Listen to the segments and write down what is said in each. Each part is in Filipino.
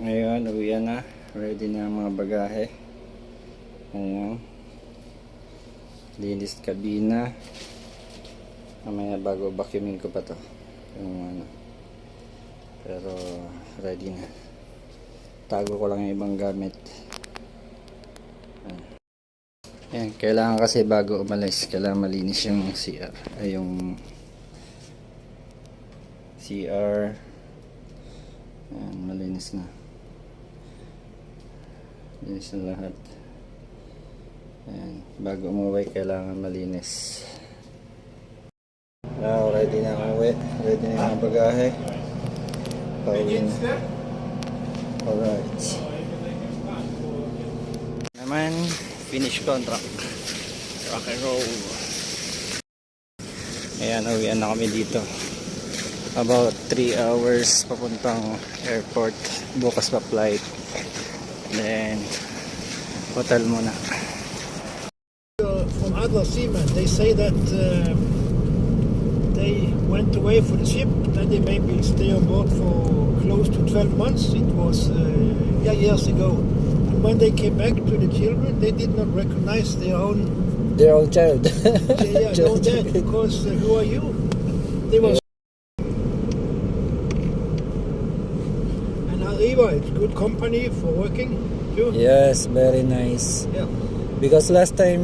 Ngayon, uwian na. Ready na ang mga bagahe. Ayan. Linis kabina. Mamaya bago vacuumin ko pa to. Yung ano. Pero ready na. Tago ko lang yung ibang gamit. Ayan. Kailangan kasi bago umalis, kailangan malinis yung CR. Ay yung CR. Ayan, malinis na. Linis na lahat. Ayan. Bago umuwi, kailangan malinis. Now, ready na ang uwi. Ready na ang bagahe. Pauwi na. Alright. Naman, finish contract. Rock and roll. Ayan, uwian na kami dito. About 3 hours papuntang airport. Bukas pa flight. Then, hotel muna. From other seamen, they say that they went away for the ship, then they maybe stay on board for close to 12 months. It was years ago. And when they came back to the children, they did not recognize their own child. their own dad, because who are you? They were. And Arriva, it's good company for working too. Yes, very nice. Yeah. Because last time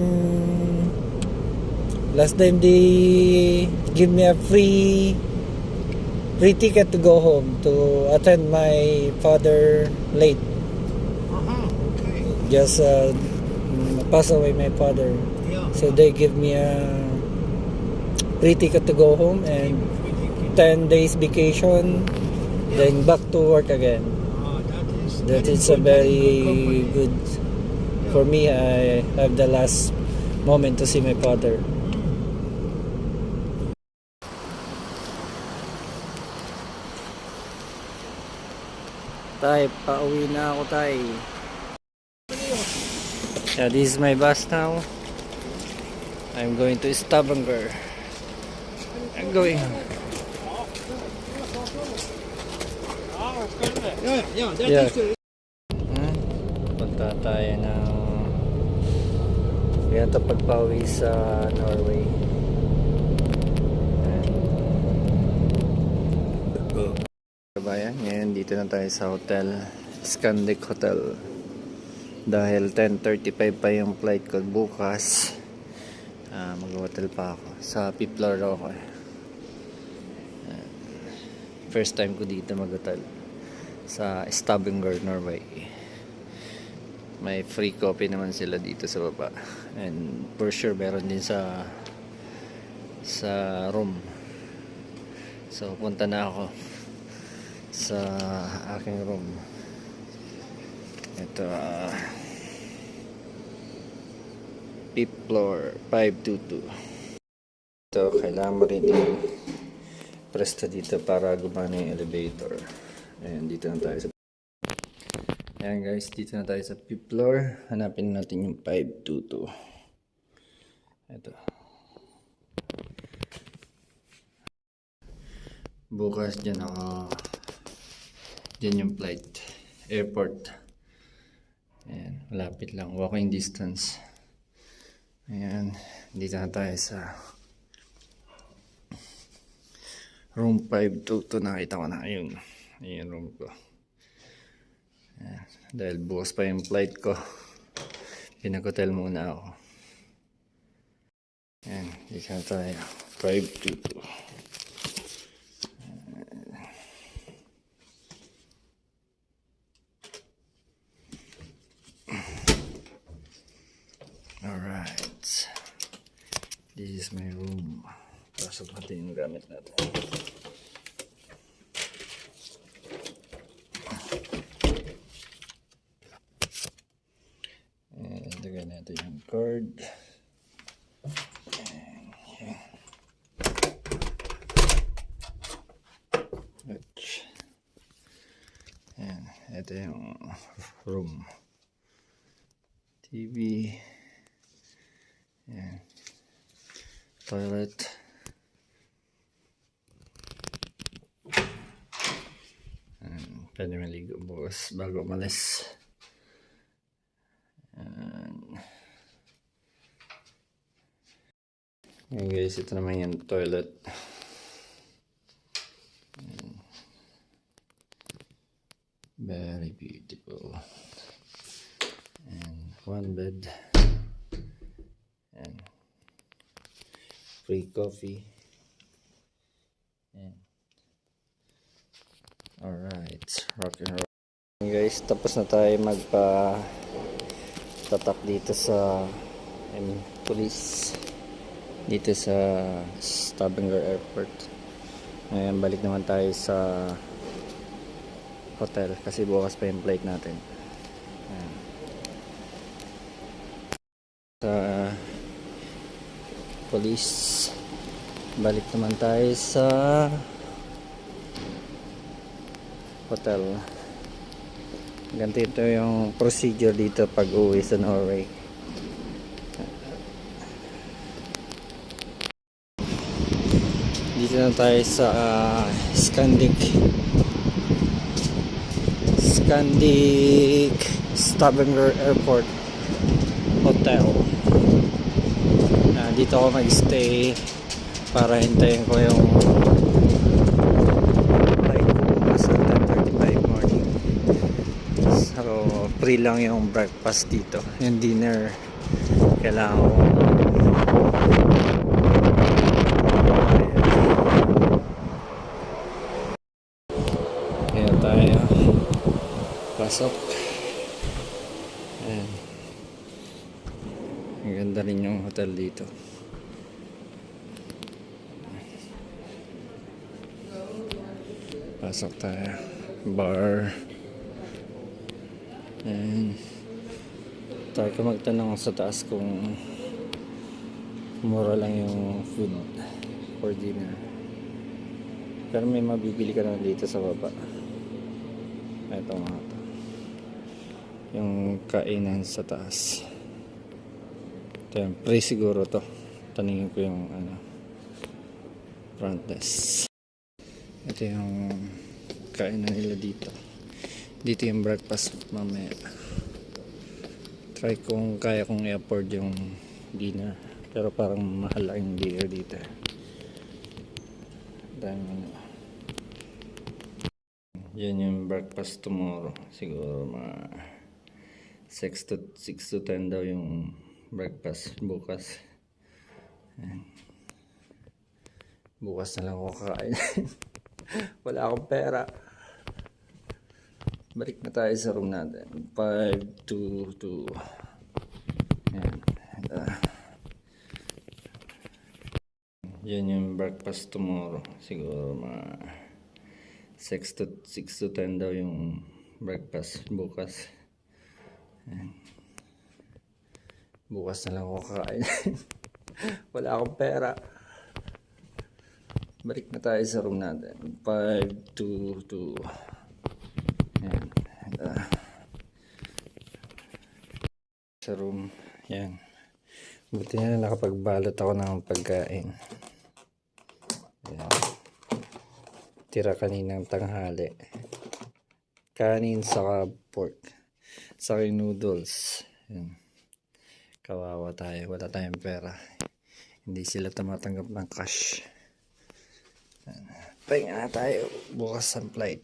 they give me a free ticket to go home to attend my father late. Okay. Just pass away my father. Yeah. So they give me a free ticket to go home and 10 days vacation, then back to work again. That is a very good. For me, I have the last moment to see my father. Tay, pauwi na ako, tay. Yeah, this is my bus now. I'm going to Stavanger. I'm going. Yeah. Punta tayo ng ganito pagpauwi sa Norway. Kabayan, ngayon dito na tayo sa hotel, Scandic Hotel. Dahil 10:35 pa yung flight ko bukas, mag-hotel pa ako. Sa 5th floor ako. First time ko dito mag-hotel sa Stavanger, Norway. May free coffee naman sila dito sa baba. And for sure meron din sa room. So punta na ako sa aking room. Ito 5th floor 522. Ito kailangan mo rin presta dito para gumana yung elevator. Ayan, dito na tayo sa ayan guys, dito na tayo sa 5th floor. Hanapin natin yung 522. Ito. Bukas dyan ako. Dyan yung flight. Airport. Ayan, malapit lang. Walking distance. Ayan, dito na tayo sa room 522. Nakita ko na. Ayun. Ayun room ko. Ayan. Dahil bukas pa yung flight ko, pinag-hotel muna ako. Ayan, dito na tayo 522. Alright, this is my room. Pasok natin yung gamit natin. Lagay natin yung cord. Ayan, ito yung room. TV. Ayan. Toilet. Pwede maligo bukas bago umalis. Ayan guys, ito naman yung toilet. Ayan. Very beautiful. And one bed. And free coffee. And alright, rock and roll. Ayan guys, tapos na tayo tatak dito sa police dito sa Stavanger Airport. Ngayon balik naman tayo sa hotel kasi bukas pa yung flight natin. Ayan. Sa police balik naman tayo sa hotel. Ganito ito yung procedure dito pag uwi sa Norway. Dito na tayo sa Scandic Stavanger Airport Hotel. Dito ako mag-stay para hintayin ko yung flight ko bukas sa 10:35 morning. So free lang yung breakfast dito. Yung dinner kailangan ko tayo pasok. Ayan. Ang ganda rin yung hotel dito. Pasok tayo. Bar. Ayan. Tayo ka magtanong sa taas kung mura lang yung food for dinner. Pero may mabibili ka na dito sa baba. Ito nga ito. Yung kainan sa taas. Ito yung free siguro to. Taningin ko yung front desk. Ito yung kainan nila dito. Dito yung breakfast mamaya. Try kung kaya kong i-afford yung dinner. Pero parang mahal lang yung dinner dito. Dahil yan yung breakfast tomorrow. Siguro mga 6 to 10 daw yung breakfast bukas. Ayan. Bukas na lang ako kakain. Wala akong pera. Balik na tayo sa room natin. 522. Ayan. Yan yung breakfast tomorrow. Siguro mga 6 to 10 daw yung breakfast bukas. Ayan. Bukas na lang ako kakain. Wala akong pera. Balik na tayo sa room natin. 522. Ayan. Sa room. Yan. Buti na nakapagbalot ako ng pagkain. Ayan. Tira kaninang tanghali. Kanin saka pork. Saka noodles. Ayan. Kawawa tayo. Wala tayong pera. Hindi sila tumatanggap ng cash. Pahinga na tayo. Bukas ang flight.